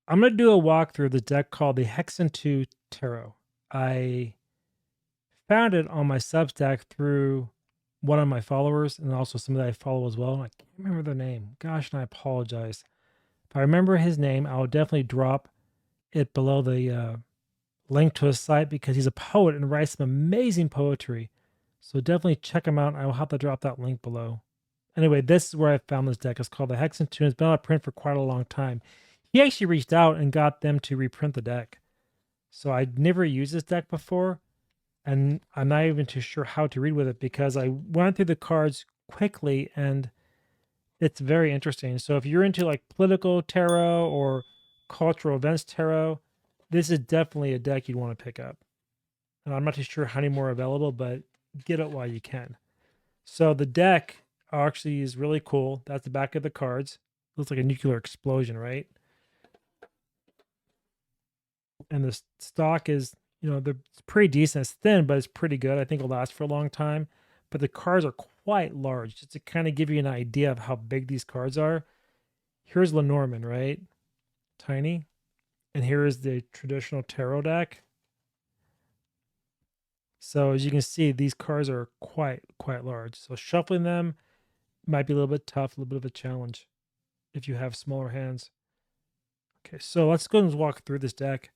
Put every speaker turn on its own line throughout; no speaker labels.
I'm going to do a walkthrough of the deck called the Hexen 2 Tarot. I found it on my Substack through one of my followers and also somebody I follow as well. I can't remember their name. Gosh, and I apologize. If I remember his name, I'll definitely drop it below the link to his site because he's a poet and writes some amazing poetry. So definitely check him out. I will have to drop that link below. Anyway, this is where I found this deck. It's called the Hexen 2. It's been out of print for quite a long time. He actually reached out and got them to reprint the deck. So I'd never used this deck before, and I'm not even too sure how to read with it because I went through the cards quickly and it's very interesting. So if you're into like political tarot or cultural events tarot, this is definitely a deck you'd want to pick up. And I'm not too sure how many more are available, but get it while you can. So the deck actually is really cool. That's the back of the cards. Looks like a nuclear explosion, right? And the stock is, it's pretty decent. It's thin, but it's pretty good. I think it'll last for a long time. But the cards are quite large. Just to kind of give you an idea of how big these cards are. Here's Lenormand, right? Tiny. And here is the traditional tarot deck. So as you can see, these cards are quite large. So shuffling them might be a little bit tough, a little bit of a challenge if you have smaller hands. Okay, so let's go and walk through this deck.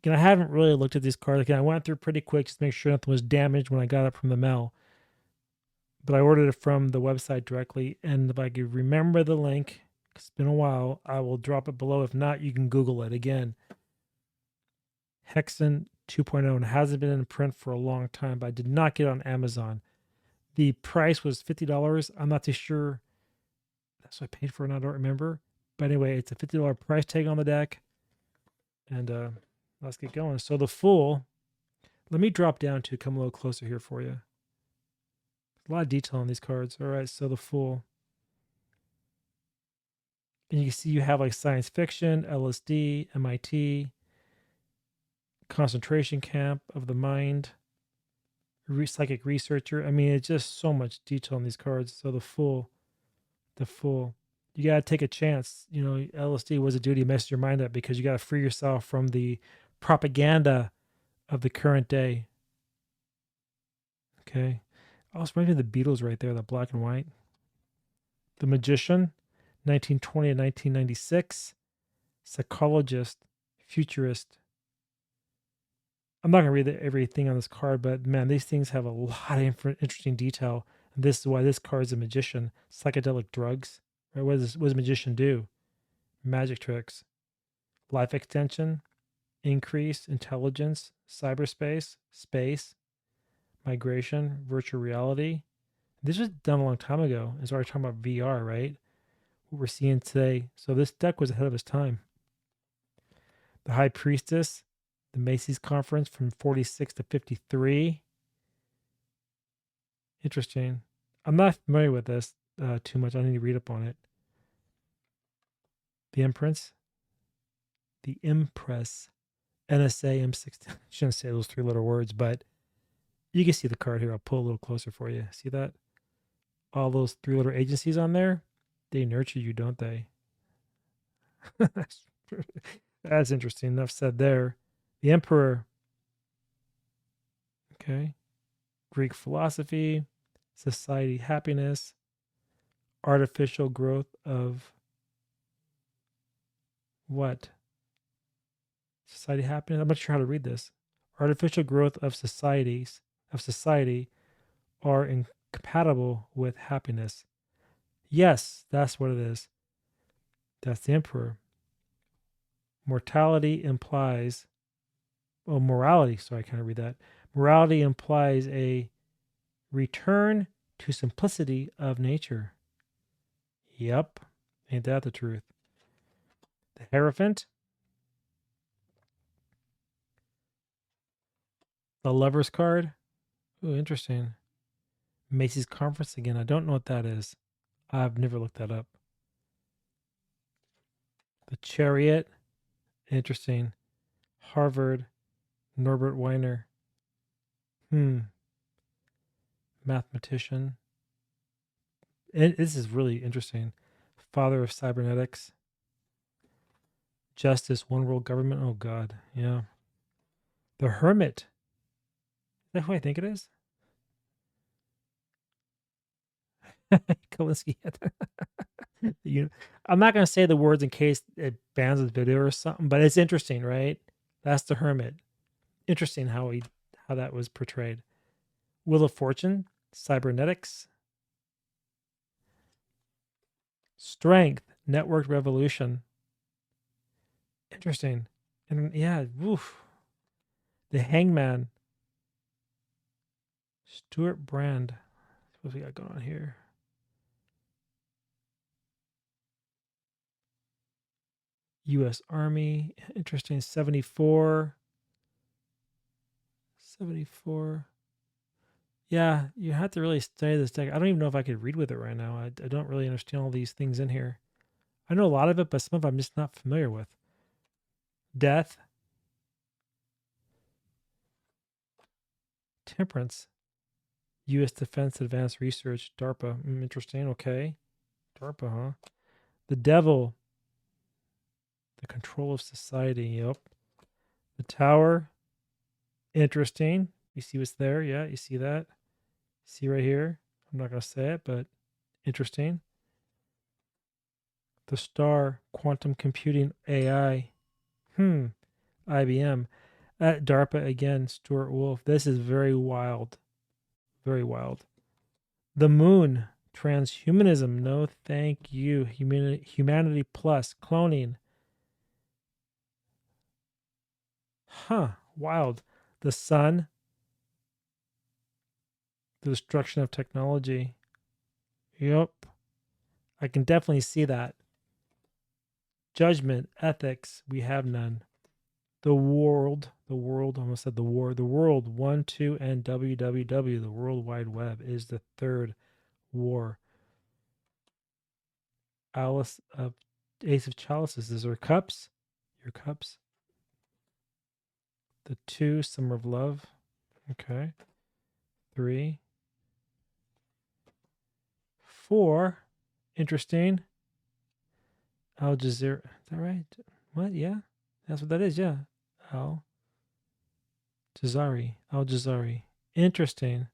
Again, I haven't really looked at these cards. Again, I went through pretty quick just to make sure nothing was damaged when I got it from the mail. But I ordered it from the website directly. And if I could remember the link, it's been a while, I will drop it below. If not, you can Google it. Again, Hexen 2.0, and it hasn't been in print for a long time, but I did not get it on Amazon. The price was $50. I'm not too sure. That's what I paid for it. I don't remember. But anyway, it's a $50 price tag on the deck. And let's get going. So the Fool, let me drop down to come a little closer here for you. A lot of detail on these cards. All right, so the Fool. And you can see you have like science fiction, LSD, MIT, concentration camp of the mind, psychic researcher. I mean, it's just so much detail on these cards. So the Fool. You got to take a chance. LSD was a duty, mess your mind up because you got to free yourself from the propaganda of the current day. Okay. Also, maybe the Beatles right there, the black and white. The Magician, 1920 and 1996. Psychologist, futurist. I'm not going to read everything on this card, but man, these things have a lot of interesting detail. And this is why this card is a magician. Psychedelic drugs. Right? What does a magician do? Magic tricks. Life extension. Increase. Intelligence. Cyberspace. Space. Migration. Virtual reality. This was done a long time ago. It's already talking about VR, right? What we're seeing today. So this deck was ahead of its time. The High Priestess. The Macy's Conference from 46 to 53. Interesting. I'm not familiar with this too much. I need to read up on it. The Empress. The Empress. NSA M16. I shouldn't say those 3-letter words, but you can see the card here. I'll pull a little closer for you. See that? All those 3-letter agencies on there, they nurture you, don't they? That's interesting. Enough said there. The Emperor. Okay. Greek philosophy, society, happiness, artificial growth of what? Society, happiness? I'm not sure how to read this. Artificial growth of society are incompatible with happiness. Yes, that's what it is. That's the Emperor. Mortality implies, morality, sorry, I can't read that. Morality implies a return to simplicity of nature. Yep, ain't that the truth? The Hierophant. The Lover's card. Ooh, interesting. Macy's Conference again. I don't know what that is. I've never looked that up. The Chariot. Interesting. Harvard. Norbert Weiner. Mathematician. This is really interesting. Father of cybernetics. Justice, one world government. Oh God, yeah. The Hermit. Is that who I think it is? Kalinsky. I'm not gonna say the words in case it bans the video or something, but it's interesting, right? That's the Hermit. Interesting how that was portrayed. Wheel of Fortune, cybernetics, strength, networked revolution. Interesting. And yeah, woof. The Hangman, Stuart Brand. What we got going on here? U.S. Army. Interesting. 74. 74. Yeah, you have to really study this deck. I don't even know if I could read with it right now. I don't really understand all these things in here. I know a lot of it, but some of it I'm just not familiar with. Death. Temperance. U.S. Defense Advanced Research. DARPA. Interesting. Okay. DARPA, huh? The Devil. The Control of Society. Yep. The Tower. Interesting. You see what's there? Yeah, you see that? See right here? I'm not going to say it, but interesting. The Star. Quantum Computing AI. IBM. At DARPA again, Stuart Wolf. This is very wild. Very wild. The Moon. Transhumanism. No, thank you. Humanity Plus. Cloning. Wild. The Sun. The destruction of technology. Yep. I can definitely see that. Judgment. Ethics. We have none. The world, almost said the war. The world, 1, 2, and WWW, the World Wide Web, is the third war. Alice of Ace of Chalices is her cups. Your cups. The 2, Summer of Love. Okay. 3. 4. Interesting. Al Jazeera. Is that right? What? Yeah. That's what that is. Yeah. Al Jazari. Al Jazari. Interesting.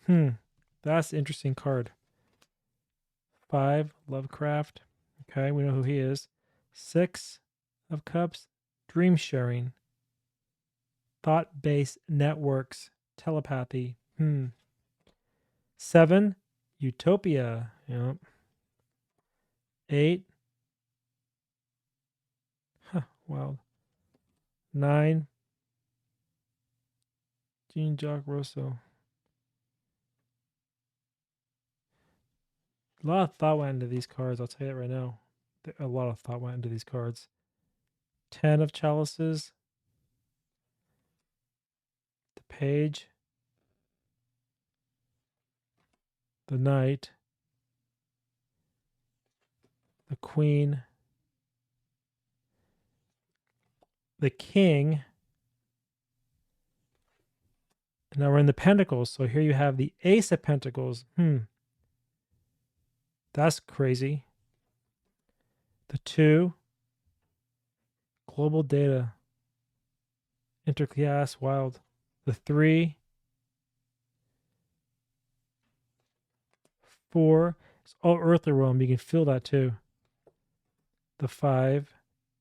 That's an interesting card. 5, Lovecraft. Okay, we know who he is. 6 of Cups, dream sharing. Thought-based networks, telepathy. 7, Utopia. Yep. 8. Wild. 9, Jean-Jacques Rousseau. A lot of thought went into these cards, I'll tell you that right now. A lot of thought went into these cards. 10 of Chalices. The Page. The Knight. The Queen. The King. And now we're in the Pentacles. So here you have the Ace of Pentacles. That's crazy. The 2, global data, interclass, wild. The 3, 4, it's all earthly realm. You can feel that too. The 5,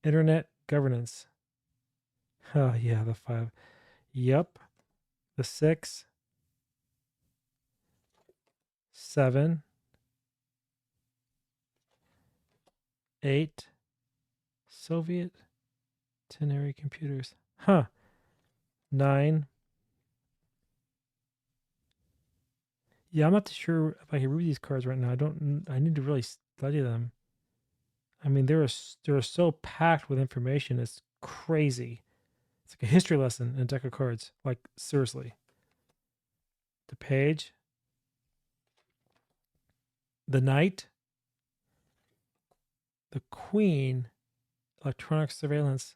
internet governance. Oh yeah, the 5. Yep. The 6, 7, 8, Soviet Tenary computers. 9. Yeah, I'm not sure if I can read these cards right now. I need to really study them. I mean, they're so packed with information. It's crazy. It's like a history lesson in a deck of cards. Like, seriously. The Page. The Knight. The Queen. Electronic surveillance.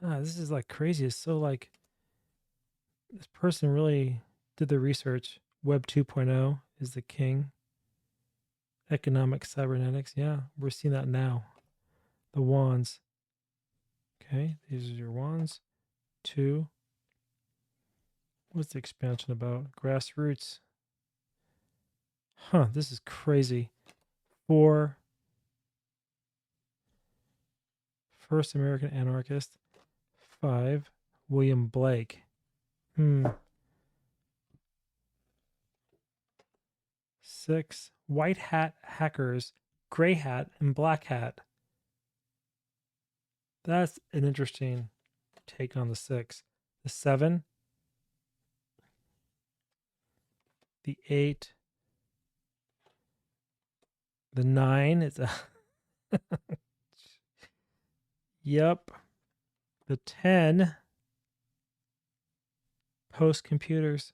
God, this is like crazy. It's so like, this person really did the research. Web 2.0 is the king. Economic cybernetics. Yeah, we're seeing that now. The wands. Okay, these are your wands. 2. What's the expansion about? Grassroots. Huh, this is crazy. 4. First American anarchist. 5. William Blake. 6. White hat hackers, gray hat, and black hat. That's an interesting take on the 6. The 7. The 8. The 9 is a yep. The 10. Post computers.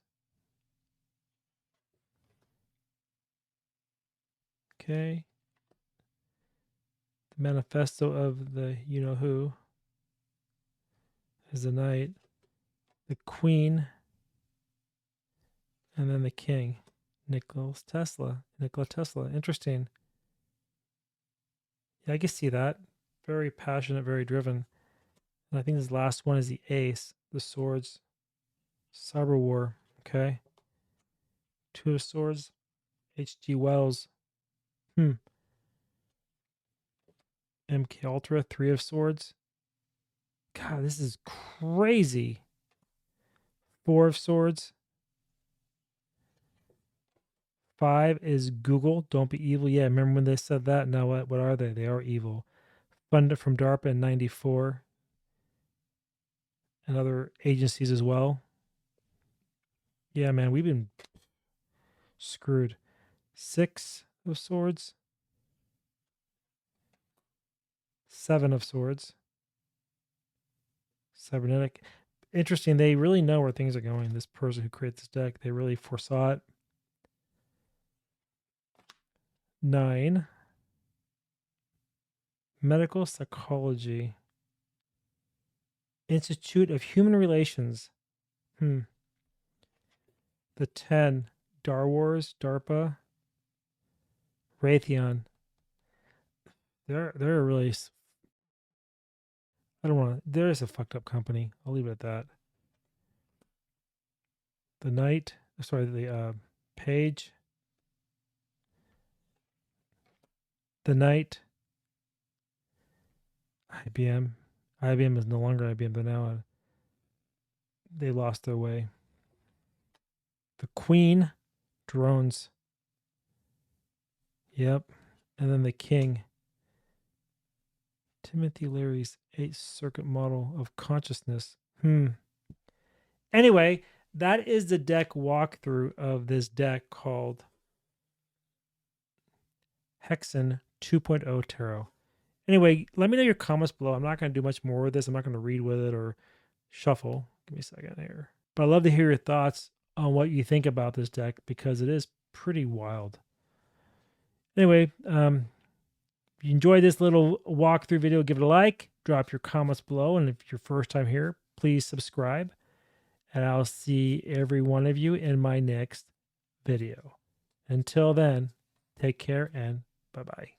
Okay. The manifesto of the you know who is the knight. The queen. And then the king. Nikola Tesla. Interesting. Yeah, I can see that. Very passionate, very driven. And I think this last one is the ace. The swords. Cyber war. Okay. 2 of swords. H.G. Wells. MK Ultra. 3 of swords. God, this is crazy. 4 of swords. 5 is Google. Don't be evil. Yeah, remember when they said that? Now what are they? They are evil. Funded from DARPA in 94. And other agencies as well. Yeah, man, we've been screwed. 6 of swords. 7 of swords. Cybernetic. Interesting. They really know where things are going. This person who created this deck, they really foresaw it. 9. Medical psychology. Institute of Human Relations. The 10. Star Wars, DARPA. Raytheon. They're really. I don't want to. They're just a fucked up company. I'll leave it at that. The knight. Sorry, the page. The knight. IBM. IBM is no longer IBM. They're now they lost their way. The queen. Drones. Yep. And then the king. Timothy Leary's 8-circuit model of consciousness. Anyway, that is the deck walkthrough of this deck called Hexen 2.0 Tarot. Anyway, let me know your comments below. I'm not going to do much more with this. I'm not going to read with it or shuffle. Give me a second here. But I'd love to hear your thoughts on what you think about this deck because it is pretty wild. Anyway, if you enjoyed this little walkthrough video, give it a like, drop your comments below, and if you're first time here, please subscribe, and I'll see every one of you in my next video. Until then, take care and bye-bye.